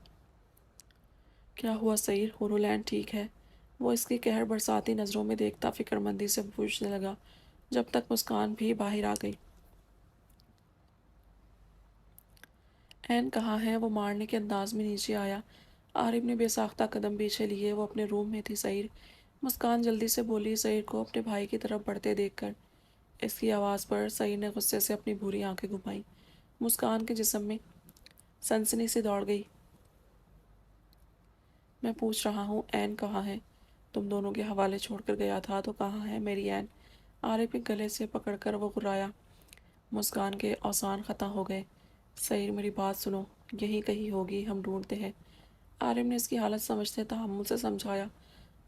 کیا ہوا سعید؟ ہورولینڈ ٹھیک ہے؟ وہ اس کی قہر برساتی نظروں میں دیکھتا فکر مندی سے پوچھنے لگا، جب تک مسکان بھی باہر آ گئی۔ عین کہاں ہے؟ وہ مارنے کے انداز میں نیچے آیا۔ عارف نے بے ساختہ قدم پیچھے لیے۔ وہ اپنے روم میں تھی سعید۔ مسکان جلدی سے بولی، سعید کو اپنے بھائی کی طرف بڑھتے دیکھ کر۔ اس کی آواز پر سعید نے غصے سے اپنی بھوری آنکھیں گھمائیں۔ مسکان کے جسم میں سنسنی سے دوڑ گئی۔ میں پوچھ رہا ہوں عین کہاں ہے؟ تم دونوں کے حوالے چھوڑ کر گیا تھا تو کہاں ہے میری عین؟ عارف کے گلے سے پکڑ کر وہ گرایا۔ مسکان کے اوسان ختم ہو گئے۔ سعید میری بات سنو، یہیں کہیں ہوگی، ہم ڈھونڈتے ہیں۔ عارف نے اس کی حالت سمجھتے تحمل سے سمجھایا۔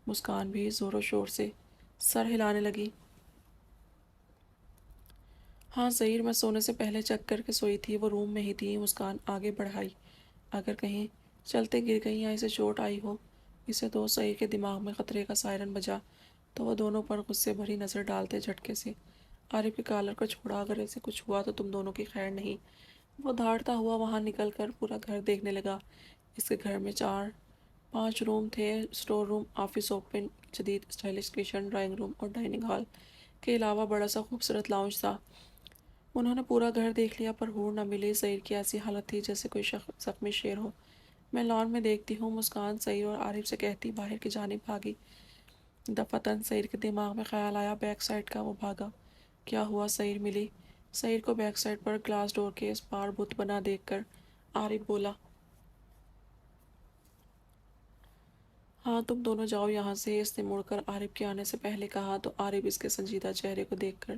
مسکان بھی زور و شور سے سر ہلانے لگی۔ ہاں سعید، میں سونے سے پہلے چیک کر کے سوئی تھی، وہ روم میں ہی تھی۔ مسکان آگے بڑھائی۔ اگر کہیں چلتے گر گئی یا اسے چوٹ آئی ہو، اسے تو سعید کے دماغ میں خطرے کا سائرن بجا تو وہ دونوں پر غصے بھری نظر ڈالتے جھٹکے سے عارف کے کالر کو چھوڑا۔ اگر اسے کچھ ہوا تو تم دونوں کی خیر نہیں۔ وہ دھاڑتا ہوا وہاں نکل کر پورا گھر دیکھنے لگا۔ اس کے گھر میں 4-5 روم تھے، اسٹور روم، آفس، اوپن جدید اسٹائلش کچن، ڈرائنگ روم اور ڈائننگ ہال کے علاوہ بڑا سا خوبصورت لاؤنج تھا۔ انہوں نے پورا گھر دیکھ لیا پر ہور نہ ملی۔ سعید کی ایسی حالت تھی جیسے کوئی زخمی شیر ہو۔ میں لان میں دیکھتی ہوں، مسکان سعید اور عارف سے کہتی باہر کی جانب بھاگی۔ دفعتاً سعید کے دماغ میں خیال آیا، بیک سائڈ کا۔ وہ بھاگا۔ کیا ہوا؟ سعید ملی۔ سعید کو بیک سائڈ پر گلاس ڈور کے اس پار بت بنا دیکھ کر عارف بولا، ہاں تم دونوں جاؤ یہاں سے، اس نے مڑ کر عارف کے آنے سے پہلے کہا تو عارف اس کے سنجیدہ چہرے کو دیکھ کر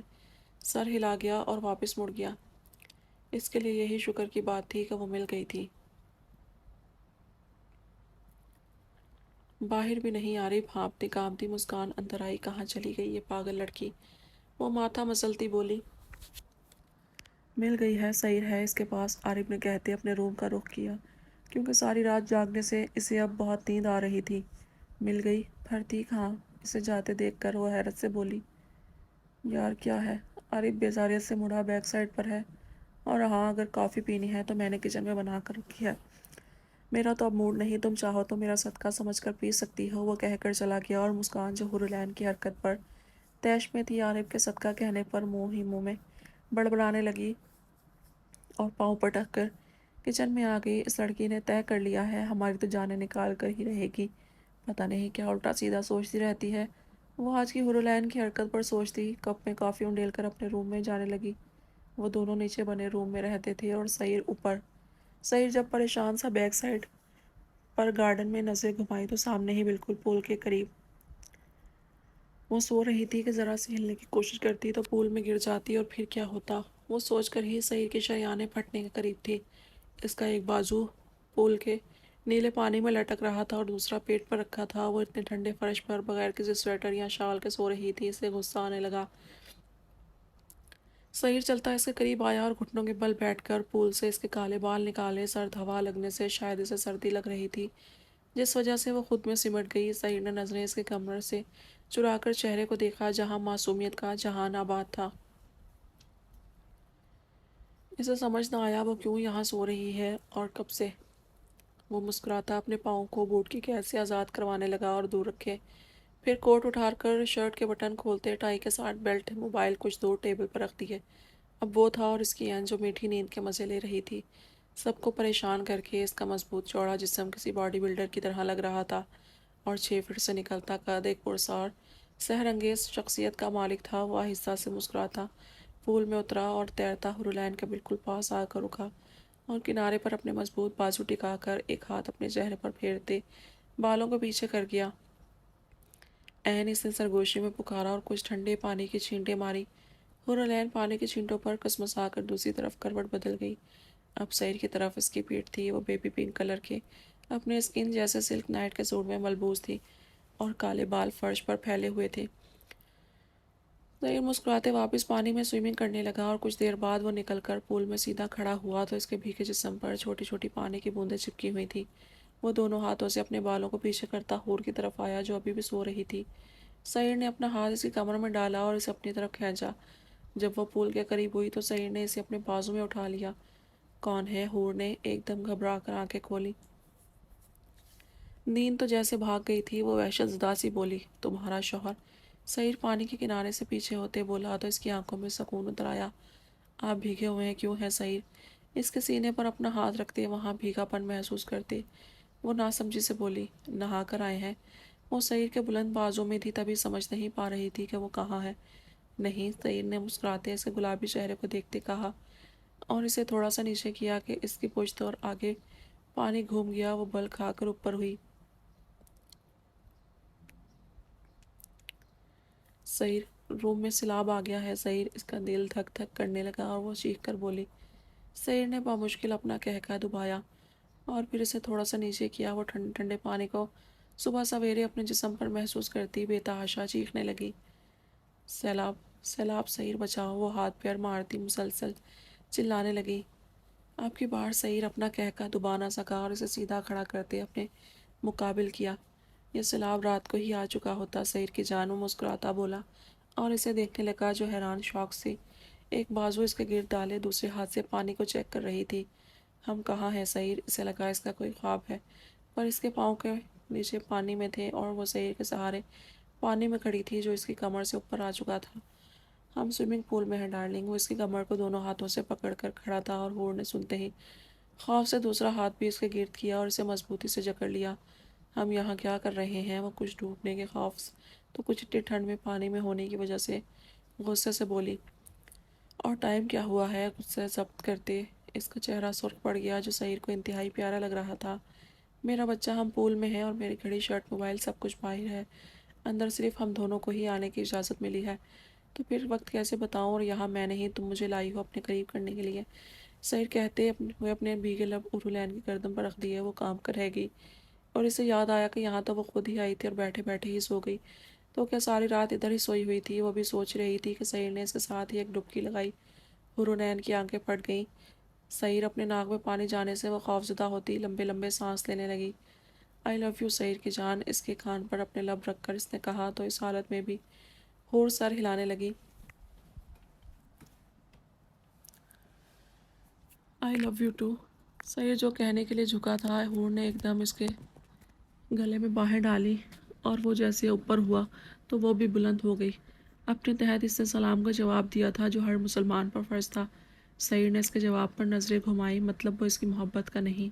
سر ہلا گیا اور واپس مڑ گیا۔ اس کے لیے یہی شکر کی بات تھی کہ وہ مل گئی تھی۔ باہر بھی نہیں عارف، ہانپتی کانپتی مسکان اندر آئی، کہاں چلی گئی یہ پاگل لڑکی؟ وہ ماتھا مسلتی بولی۔ مل گئی ہے، سعید ہے اس کے پاس، عارف نے کہتے اپنے روم کا رخ کیا، کیونکہ ساری رات جاگنے سے اسے اب بہت نیند آ رہی تھی۔ مل گئی؟ پھرتیک ہاں، اسے جاتے دیکھ کر وہ حیرت سے بولی۔ یار کیا ہے؟ عارف بیزاریت سے مڑا، بیک سائڈ پر ہے، اور ہاں اگر کافی پینی ہے تو میں نے کچن میں بنا کر رکھی ہے، میرا تو اب موڈ نہیں، تم چاہو تو میرا صدقہ سمجھ کر پی سکتی ہو، وہ کہہ کر چلا گیا، اور مسکان جو حورالعین کی حرکت پر طیش میں تھی عارف کے صدقہ کہنے پر منہ ہی منہ میں بڑبڑانے لگی اور پاؤں پٹک کر کچن میں آ گئی۔ اس لڑکی نے طے کر لیا ہے ہماری تو جانیں نکال کر ہی رہے گی، پتہ نہیں کیا الٹا سیدھا سوچتی رہتی ہے۔ وہ آج کی حورالعین کی حرکت پر سوچتی کپ میں کافی انڈیل کر اپنے روم میں جانے لگی۔ وہ دونوں نیچے بنے روم میں رہتے تھے اور سعید اوپر۔ سعید جب پریشان سا بیک سائڈ پر گارڈن میں نظریں گھمائی تو سامنے ہی بالکل پول کے قریب وہ سو رہی تھی کہ ذرا سی ہلنے کی کوشش کرتی تو پول میں گر جاتی، اور پھر کیا ہوتا وہ سوچ کر ہی سعید کی شریانیں پھٹنے کے قریب تھی۔ اس کا ایک بازو پول کے نیلے پانی میں لٹک رہا تھا اور دوسرا پیٹ پر رکھا تھا۔ وہ اتنے ٹھنڈے فرش پر بغیر کسی سویٹر یا شال کے سو رہی تھی، اسے غصہ آنے لگا۔ سعید چلتا اس کے قریب آیا اور گھٹنوں کے بل بیٹھ کر پول سے اس کے کالے بال نکالے۔ سرد ہوا لگنے سے شاید اسے سردی لگ رہی تھی، جس وجہ سے وہ خود میں سمٹ گئی۔ سعید نے نظریں اس کے کمر سے چرا کر چہرے کو دیکھا جہاں معصومیت کا جہان آباد تھا۔ اسے سمجھ نہ آیا وہ کیوں یہاں سو رہی ہے اور کب سے۔ وہ مسکراتا اپنے پاؤں کو بوٹ کی قید سے آزاد کروانے لگا اور دور رکھے، پھر کوٹ اٹھا کر شرٹ کے بٹن کھولتے ٹائی کے ساتھ بیلٹ موبائل کچھ دور ٹیبل پر رکھ دیے۔ اب وہ تھا اور اس کی این جو میٹھی نیند کے مزے لے رہی تھی، سب کو پریشان کر کے۔ اس کا مضبوط چوڑا جسم کسی باڈی بلڈر کی طرح لگ رہا تھا، اور 6 فٹ سے نکلتا قد ایک پرسار سحر انگیز شخصیت کا مالک تھا۔ وہ آہستہ سے مسکراتا پول میں اترا اور تیرتا حورالعین کے بالکل پاس آ کر رکا، اور کنارے پر اپنے مضبوط بازو ٹکا کر ایک ہاتھ اپنے چہرے پر پھیرتے بالوں کو پیچھے کر گیا۔ عین اس نے سرگوشی میں پکارا اور کچھ ٹھنڈے پانی کی چھینٹیں ماری۔ حورالعین پانی کی چھینٹوں پر کسمسا کر دوسری طرف کروٹ بدل گئی۔ اب سعید کی طرف اس کی پیٹھ تھی۔ وہ بیبی پنک کلر کے اپنے اسکن جیسے سلک نائٹ کے سوٹ میں ملبوس تھی اور کالے بال فرش پر پھیلے ہوئے تھے۔ سعید مسکراتے واپس پانی میں سوئمنگ کرنے لگا، اور کچھ دیر بعد وہ نکل کر پول میں سیدھا کھڑا ہوا تو اس کے بھیگے جسم پر چھوٹی چھوٹی پانی کی بوندیں چپکی ہوئی تھیں۔ وہ دونوں ہاتھوں سے اپنے بالوں کو پیچھے کرتا حور کی طرف آیا جو ابھی بھی سو رہی تھی۔ سعید نے اپنا ہاتھ اس کی کمر میں ڈالا اور اسے اپنی طرف کھینچا۔ جب وہ پول کے قریب ہوئی تو سعید نے اسے اپنے بازو میں اٹھا لیا۔ کون ہے؟ حور نے ایک دم گھبرا کر آنکھیں کھولی۔ نیند تو جیسے بھاگ گئی تھی۔ وہ وحشت زدہ سی بولی، تمہارا شوہر۔ سعید پانی کے کنارے سے پیچھے ہوتے بولا تو اس کی آنکھوں میں سکون اتر آیا۔ آپ بھیگے ہوئے ہیں کیوں ہیں سعید؟ اس کے سینے پر اپنا ہاتھ رکھتے وہاں بھیگا پن محسوس کرتے وہ ناسمجھی سے بولی، نہا کر آئے ہیں۔ وہ سعید کے بلند بازو میں تھی تبھی سمجھ نہیں پا رہی تھی کہ وہ کہاں ہے۔ نہیں، سعید نے مسکراتے اس کے گلابی چہرے کو دیکھتے کہا، اور اسے تھوڑا سا نیچے کیا کہ اس کی پشت اور آگے پانی گھوم گیا۔ وہ بل کھا کر اوپر ہوئی۔ سعید، روم میں سیلاب آ گیا ہے سعید۔ اس کا دل دھک دھک کرنے لگا اور وہ چیخ کر بولی۔ سعید نے بامشکل اپنا کہکہ دبایا اور پھر اسے تھوڑا سا نیچے کیا۔ وہ ٹھنڈے ٹھنڈے پانی کو صبح سویرے اپنے جسم پر محسوس کرتی بے تحاشا چیخنے لگی، سیلاب سیلاب سعید بچاؤ! وہ ہاتھ پیر مارتی مسلسل چلانے لگی۔ اب کی بار سعید اپنا کہکہ دبا نہ سکا اور اسے سیدھا کھڑا کرتے اپنے مقابل کیا۔ یہ سیلاب رات کو ہی آ چکا ہوتا سعید کی جان، وہ مسکراتا بولا، اور اسے دیکھنے لگا جو حیران شوق سے ایک بازو اس کے گرد ڈالے دوسرے ہاتھ سے پانی کو چیک کر رہی تھی۔ ہم کہاں ہیں سعید؟ اسے لگا اس کا کوئی خواب ہے، پر اس کے پاؤں کے نیچے پانی میں تھے اور وہ سعید کے سہارے پانی میں کھڑی تھی جو اس کی کمر سے اوپر آ چکا تھا۔ ہم سوئمنگ پول میں ہیں ڈارلنگ۔ وہ اس کی کمر کو دونوں ہاتھوں سے پکڑ کر کھڑا تھا، اور حور نے سنتے ہی خوف سے دوسرا ہاتھ بھی اس کے گرد کیا اور اسے مضبوطی سے جکڑ لیا۔ ہم یہاں کیا کر رہے ہیں؟ وہ کچھ ڈوبنے کے خوف تو کچھ اتنی ٹھنڈ میں پانی میں ہونے کی وجہ سے غصے سے بولی۔ اور ٹائم کیا ہوا ہے؟ غصے ضبط کرتے اس کا چہرہ سرخ پڑ گیا جو سعید کو انتہائی پیارا لگ رہا تھا۔ میرا بچہ ہم پول میں ہیں اور میری گھڑی شرٹ موبائل سب کچھ باہر ہے، اندر صرف ہم دونوں کو ہی آنے کی اجازت ملی ہے، تو پھر وقت کیسے بتاؤں؟ اور یہاں میں نہیں، تم مجھے لائی ہو اپنے قریب کرنے کے لیے۔ سعید کہتے ہوئے اپنے بھیگے لب اورولین کی گردن پر رکھ دیے۔ وہ کام کر رہ گئی اور اسے یاد آیا کہ یہاں تو وہ خود ہی آئی تھی اور بیٹھے بیٹھے ہی سو گئی، تو کیا ساری رات ادھر ہی سوئی ہوئی تھی؟ وہ بھی سوچ رہی تھی کہ سعید نے اس کے ساتھ ہی ایک ڈبکی لگائی۔ اورولین کی آنکھیں پھٹ گئیں۔ سعید اپنے ناک میں پانی جانے سے وہ خوفزدہ ہوتی لمبے لمبے سانس لینے لگی۔ آئی لو یو سعید کی جان، اس کے کان پر اپنے لب رکھ کر اس نے کہا، تو اس حالت میں بھی ہور سر ہلانے لگی۔ آئی لو یو ٹو۔ سعید جو کہنے کے لیے جھکا تھا، ہور نے ایک دم اس کے گلے میں باہیں ڈالی اور وہ جیسے اوپر ہوا تو وہ بھی بلند ہو گئی۔ اپنے تحت اس نے سلام کا جواب دیا تھا جو ہر مسلمان پر فرض تھا۔ سعید نے اس کے جواب پر نظریں گھمائی، مطلب وہ اس کی محبت کا نہیں،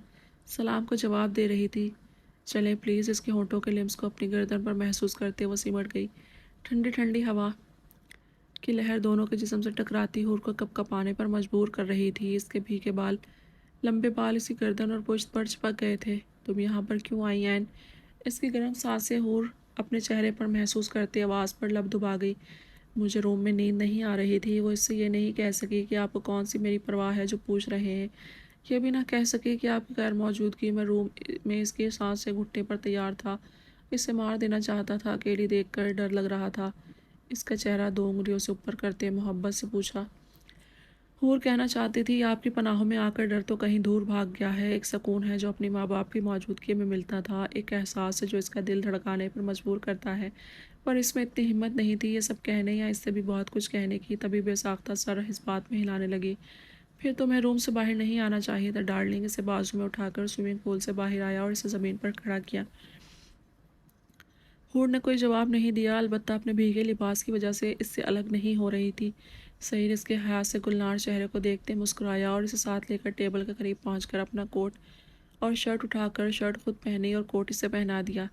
سلام کا جواب دے رہی تھی۔ چلیں پلیز۔ اس کے ہونٹوں کے لمس کو اپنی گردن پر محسوس کرتے وہ سمٹ گئی۔ ٹھنڈی ٹھنڈی ہوا کی لہر دونوں کے جسم سے ٹکراتی ہور کو کپ کپانے پر مجبور کر رہی تھی۔ اس کے بھیگے بال، لمبے بال اس کی گردن اور پشت پر چپک گئے تھے۔ تم یہاں پر کیوں آئی این؟ اس کی گرم سانسیں ہور اپنے چہرے پر محسوس کرتے آواز پر لب دبا گئی۔ مجھے روم میں نیند نہیں آ رہی تھی۔ وہ اس سے یہ نہیں کہہ سکی کہ آپ کو کون سی میری پرواہ ہے جو پوچھ رہے ہیں، یہ بھی نہ کہہ سکی کہ آپ کی غیر موجودگی میں روم میں اس کی سانس سے گھٹنے پر تیار تھا، اسے مار دینا چاہتا تھا۔ اکیلی دیکھ کر ڈر لگ رہا تھا۔ اس کا چہرہ 2 انگلیوں سے اوپر کرتے محبت سے پوچھا۔ ہور کہنا چاہتی تھی، آپ کی پناہوں میں آ کر ڈر تو کہیں دور بھاگ گیا ہے۔ ایک سکون ہے جو اپنی ماں باپ کی موجودگی میں ملتا تھا، ایک احساس ہے جو اس کا دل دھڑکانے پر مجبور کرتا ہے، پر اس میں اتنی ہمت نہیں تھی یہ سب کہنے یا اس سے بھی بہت کچھ کہنے کی۔ تبھی بے ساختہ سر اس بات میں ہلانے لگی، پھر تمہیں روم سے باہر نہیں آنا چاہیے تھا ڈارلنگ۔ اسے بازو میں اٹھا کر سوئمنگ پول سے باہر آیا اور اسے زمین پر کھڑا کیا۔ ہور نے کوئی جواب نہیں دیا، البتہ اپنے بھیگے لباس کی وجہ سے اس سے الگ نہیں ہو رہی تھی۔ سعید اس کے حیا سے گلنار چہرے کو دیکھتے مسکرایا اور اسے ساتھ لے کر ٹیبل کے قریب پہنچ کر اپنا کوٹ اور شرٹ اٹھا کر شرٹ خود پہنی اور کوٹ اسے پہنا دیا۔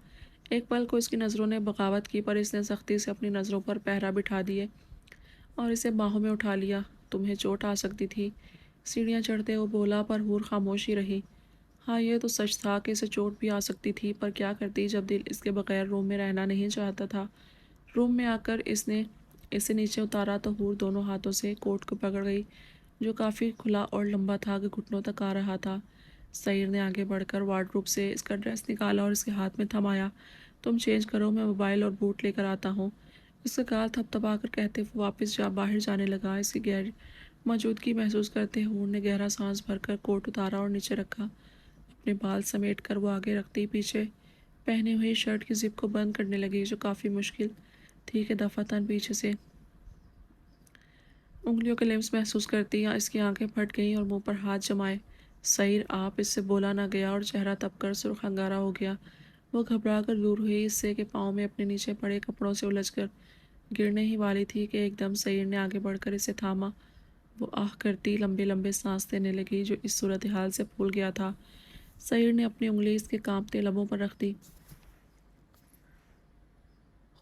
ایک پل کو اس کی نظروں نے بغاوت کی، پر اس نے سختی سے اپنی نظروں پر پہرا بٹھا دیے اور اسے باہوں میں اٹھا لیا۔ تمہیں چوٹ آ سکتی تھی، سیڑھیاں چڑھتے وہ بولا، پر ہور خاموشی رہی۔ ہاں یہ تو سچ تھا کہ اسے چوٹ بھی آ سکتی تھی، پر کیا کرتی جب دل اس کے بغیر روم میں رہنا نہیں چاہتا تھا۔ روم میں آ کر اس نے اسے نیچے اتارا تو ہور دونوں ہاتھوں سے کوٹ کو پکڑ گئی جو کافی کھلا اور لمبا تھا کہ گھٹنوں تک آ رہا تھا۔ سعید نے آگے بڑھ کر وارڈروب سے اس کا ڈریس نکالا اور اس کے ہاتھ میں تھمایا۔ تم چینج کرو، میں موبائل اور بوٹ لے کر آتا ہوں۔ اس کا گال تھپتھپا کر کہتے وہ واپس باہر جانے لگا۔ اس کی غیر موجودگی محسوس کرتے ہور نے گہرا سانس بھر کر کوٹ اتارا اور نیچے رکھا۔ اپنے بال سمیٹ کر وہ آگے رکھتی پیچھے پہنے ہوئی شرٹ کی زپ کو بند کرنے لگی جو کافی مشکل تھی کہ دفعتاً پیچھے سے انگلیوں کے لمس محسوس کرتی اس کی آنکھیں پھٹ گئیں اور منہ پر ہاتھ جمائے۔ سعید آپ، اس سے بولا نہ گیا اور چہرہ تپ کر سرخ انگارا ہو گیا۔ وہ گھبرا کر دور ہوئی اس سے کہ پاؤں میں اپنے نیچے پڑے کپڑوں سے الجھ کر گرنے ہی والی تھی کہ ایک دم سعید نے آگے بڑھ کر اسے تھاما۔ وہ آہ کرتی لمبے لمبے سانس دینے لگی جو اس صورتحال سے پھول گیا تھا۔ سعید نے اپنی انگلی اس کے کانپتے لبوں پر رکھ دی۔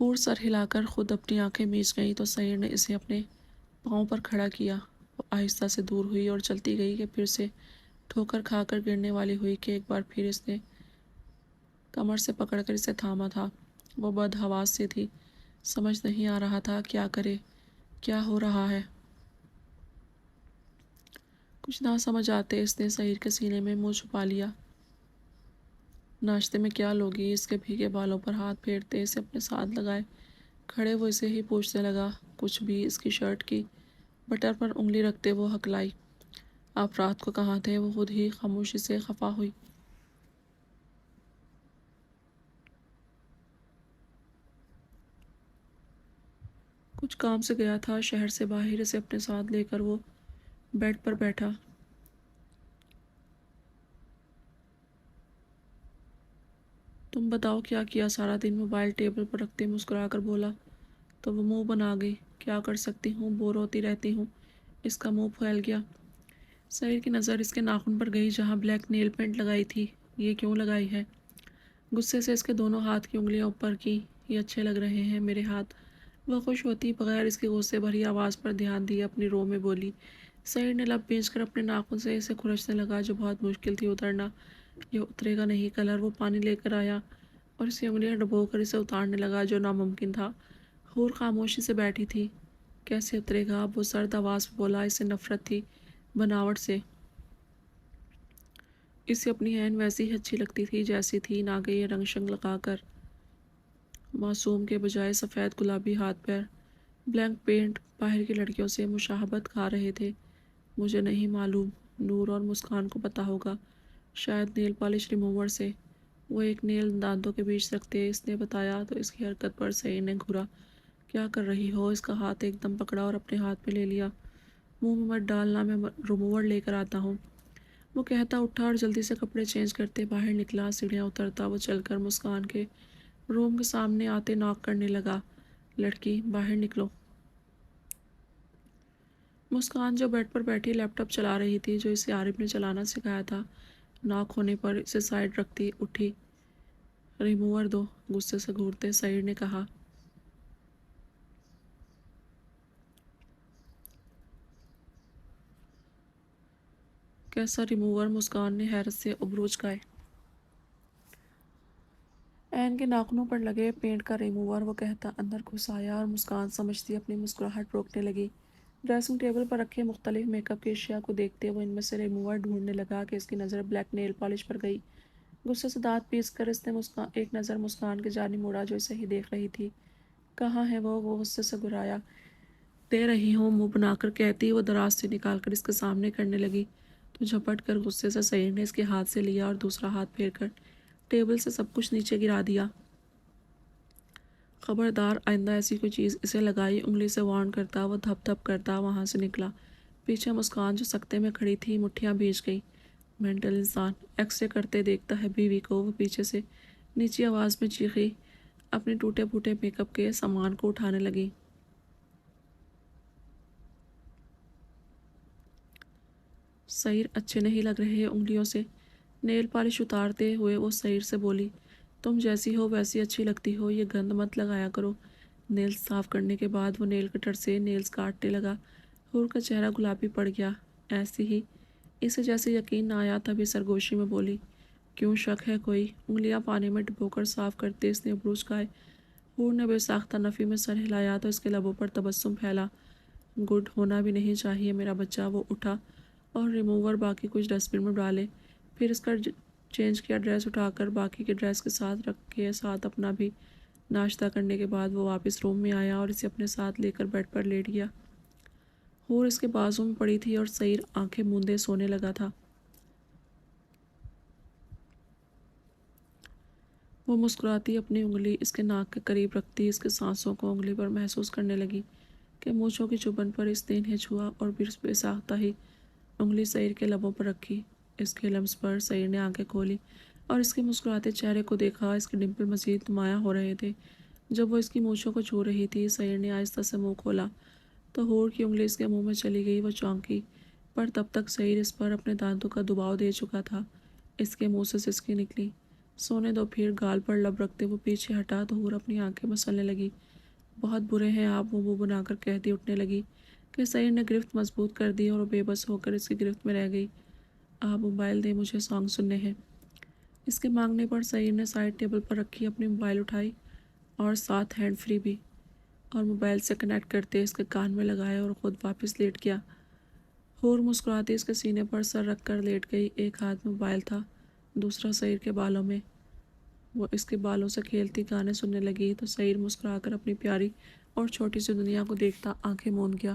ہور سر ہلا کر خود اپنی آنکھیں میچ گئی تو سعید نے اسے اپنے پاؤں پر کھڑا کیا۔ وہ آہستہ سے دور ہوئی اور چلتی گئی کہ پھر سے ٹھوکر کھا کر گرنے والی ہوئی کہ ایک بار پھر اس نے کمر سے پکڑ کر اسے تھاما تھا۔ وہ بد حواس سی تھی، سمجھ نہیں آ رہا تھا کیا کرے، کیا ہو رہا ہے۔ کچھ نہ سمجھ آتے اس نے سعید کے سینے میں منہ چھپا لیا۔ ناشتے میں کیا لوگی؟ اس کے بھیگے بالوں پر ہاتھ پھیرتے اسے اپنے ساتھ لگائے کھڑے وہ اسے ہی پوچھنے لگا۔ کچھ بھی۔ اس کی شرٹ کی بٹن پر انگلی رکھتے وہ ہکلائی۔ آپ رات کو کہاں تھے؟ وہ خود ہی خاموشی سے خفا ہوئی۔ کچھ کام سے گیا تھا شہر سے باہر۔ اسے اپنے ساتھ لے کر وہ بیڈ پر بیٹھا۔ تم بتاؤ کیا کیا سارا دن؟ موبائل ٹیبل پر رکھتے مسکرا کر بولا تو وہ منہ بنا گئی۔ کیا کر سکتی ہوں، بور ہوتی رہتی ہوں۔ اس کا منہ پھیل گیا۔ سعید کی نظر اس کے ناخن پر گئی جہاں بلیک نیل پینٹ لگائی تھی۔ یہ کیوں لگائی ہے؟ غصے سے اس کے دونوں ہاتھ کی انگلیاں اوپر کی۔ یہ اچھے لگ رہے ہیں میرے ہاتھ۔ وہ خوش ہوتی بغیر اس کی غصے بھری آواز پر دھیان دیے اپنی رو میں بولی۔ سعید نے لب بھینچ کر اپنے ناخن سے اسے کھرچنے لگا جو بہت مشکل تھی اترنا۔ یہ اترے گا نہیں۔ کلر وہ پانی لے کر آیا اور اسے انگلیاں ڈبو کر اسے اتارنے لگا، جو ناممکن تھا۔ حور خاموشی سے بیٹھی تھی۔ کیسے اترے گا؟ اب وہ سرد آواز میں بولا۔ اسے نفرت تھی بناوٹ سے۔ اسے اپنی عین ویسی ہی اچھی لگتی تھی جیسی تھی، نہ کہ یہ رنگ شنگ لگا کر۔ معصوم کے بجائے سفید گلابی ہاتھ پیر بلینک پینٹ باہر کی لڑکیوں سے مشابہت کھا رہے تھے۔ مجھے نہیں معلوم، نور اور مسکان کو پتہ ہوگا، شاید نیل پالش ریموور سے۔ وہ ایک نیل دانتوں کے بیچ رکھتے اس نے بتایا تو اس کی حرکت پر سعید نے گھورا۔ کیا کر رہی ہو؟ اس کا ہاتھ ایک دم پکڑا اور اپنے ہاتھ میں لے لیا۔ منہ میں مت ڈالنا، میں ریموور لے کر آتا ہوں، وہ کہتا اٹھا اور جلدی سے کپڑے چینج کرتے باہر نکلا۔ سیڑھیاں اترتا وہ چل کر مسکان کے روم کے سامنے آتے ناک کرنے لگا۔ لڑکی، باہر نکلو۔ مسکان جو بیڈ پر بیٹھی لیپ ٹاپ چلا رہی تھی، جو اسے عارف نے چلانا سکھایا تھا، ناک ہونے پر اسے سائڈ رکھتی اٹھی۔ ریموور دو، غصے سے گھورتے سعید نے کہا۔ کیسا ریموور؟ مسکان نے حیرت سے ابروج کھائے۔ عین کے ناخنوں پر لگے پینٹ کا ریموور، وہ کہتا اندر گھس آیا اور مسکان سمجھتی اپنی مسکراہٹ روکنے لگی۔ ڈریسنگ ٹیبل پر رکھے مختلف میک اپ کی اشیاء کو دیکھتے وہ ان میں سے ریموور ڈھونڈنے لگا کہ اس کی نظر بلیک نیل پالش پر گئی۔ غصے سے دانت پیس کر اس نے ایک نظر مسکان کی جانب موڑا جو اسے ہی دیکھ رہی تھی۔ کہاں ہے وہ غصے سے گھرایا۔ دے رہی ہوں، منہ بنا کر کہتی وہ دراز سے نکال کر اس کے سامنے کرنے لگی تو جھپٹ کر غصے سے سعید نے اس کے ہاتھ سے لیا اور دوسرا ہاتھ پھیر کر ٹیبل سے سب کچھ نیچے گرا دیا۔ خبردار، آئندہ ایسی کوئی چیز اسے لگائی، انگلی سے وارن کرتا وہ دھپ دھپ کرتا وہاں سے نکلا۔ پیچھے مسکان جو سکتے میں کھڑی تھی، مٹھیاں بھیج گئی۔ مینٹل انسان، ایکس رے کرتے دیکھتا ہے بیوی کو، وہ پیچھے سے نیچی آواز میں چیخی، اپنے ٹوٹے پھوٹے میک اپ کے سامان کو اٹھانے لگی۔ سعید اچھے نہیں لگ رہے انگلیوں سے نیل پالش اتارتے ہوئے وہ سعید سے بولی، تم جیسی ہو ویسی اچھی لگتی ہو، یہ گند مت لگایا کرو۔ نیلز صاف کرنے کے بعد وہ نیل کٹر سے نیلز کاٹنے لگا۔ حور کا چہرہ گلابی پڑ گیا۔ ایسی ہی اسے جیسے یقین نہ آیا تبھی سرگوشی میں بولی، کیوں شک ہے کوئی؟ انگلیاں پانی میں ڈبو کر صاف کرتے اس نے ابروج کھائے۔ حور نے بے ساختہ نفی میں سر ہلایا تو اس کے لبوں پر تبسم پھیلا۔ گڈ، ہونا بھی نہیں چاہیے میرا بچہ۔ وہ اٹھا اور ریموور باقی کچھ ڈسٹ بن میں ڈالے، پھر اس کا چینج کیا ڈریس اٹھا کر باقی کے ڈریس کے ساتھ رکھ کے ساتھ اپنا بھی ناشتہ کرنے کے بعد وہ واپس روم میں آیا اور اسے اپنے ساتھ لے کر بیڈ پر لیٹ گیا۔ حور اس کے بازو میں پڑی تھی اور سعید آنکھیں موندے سونے لگا تھا۔ وہ مسکراتی اپنی انگلی اس کے ناک کے قریب رکھتی اس کے سانسوں کو انگلی پر محسوس کرنے لگی کہ مونچھوں کی چبھن پر اس نے انہیں چھوا اور پھر بے ساختہ ہی انگلی سعید کے لبوں پر رکھی۔ اس کے لمس پر سعید نے آنکھیں کھولی اور اس کے مسکراتے چہرے کو دیکھا۔ اس کے ڈمپل مزید نمایاں ہو رہے تھے جب وہ اس کی مونچھوں کو چھو رہی تھی۔ سعید نے آہستہ سے منہ کھولا تو حور کی انگلی اس کے منہ میں چلی گئی۔ وہ چونکی، پر تب تک سعید اس پر اپنے دانتوں کا دباؤ دے چکا تھا۔ اس کے منہ سے سسکی نکلی۔ سونے دو، پھر گال پر لب رکھتے وہ پیچھے ہٹا تو حور اپنی آنکھیں مسلنے لگی۔ بہت برے ہیں آپ، وہ منہ بنا کر کہتی اٹھنے لگی کہ سعید نے گرفت مضبوط کر دی اور وہ بے بس ہو کر اس کی گرفت میں رہ گئی۔ آپ موبائل دیں، مجھے سانگ سننے ہیں۔ اس کے مانگنے پر سعید نے سائڈ ٹیبل پر رکھی اپنی موبائل اٹھائی اور ساتھ ہینڈ فری بھی، اور موبائل سے کنیکٹ کرتے اس کے کان میں لگایا اور خود واپس لیٹ گیا۔ حور مسکراتی اس کے سینے پر سر رکھ کر لیٹ گئی۔ ایک ہاتھ میں موبائل تھا، دوسرا سعید کے بالوں میں۔ وہ اس کے بالوں سے کھیلتی گانے سننے لگی تو سعید مسکرا کر اپنی پیاری اور چھوٹی سی دنیا کو دیکھتا آنکھیں موند گیا۔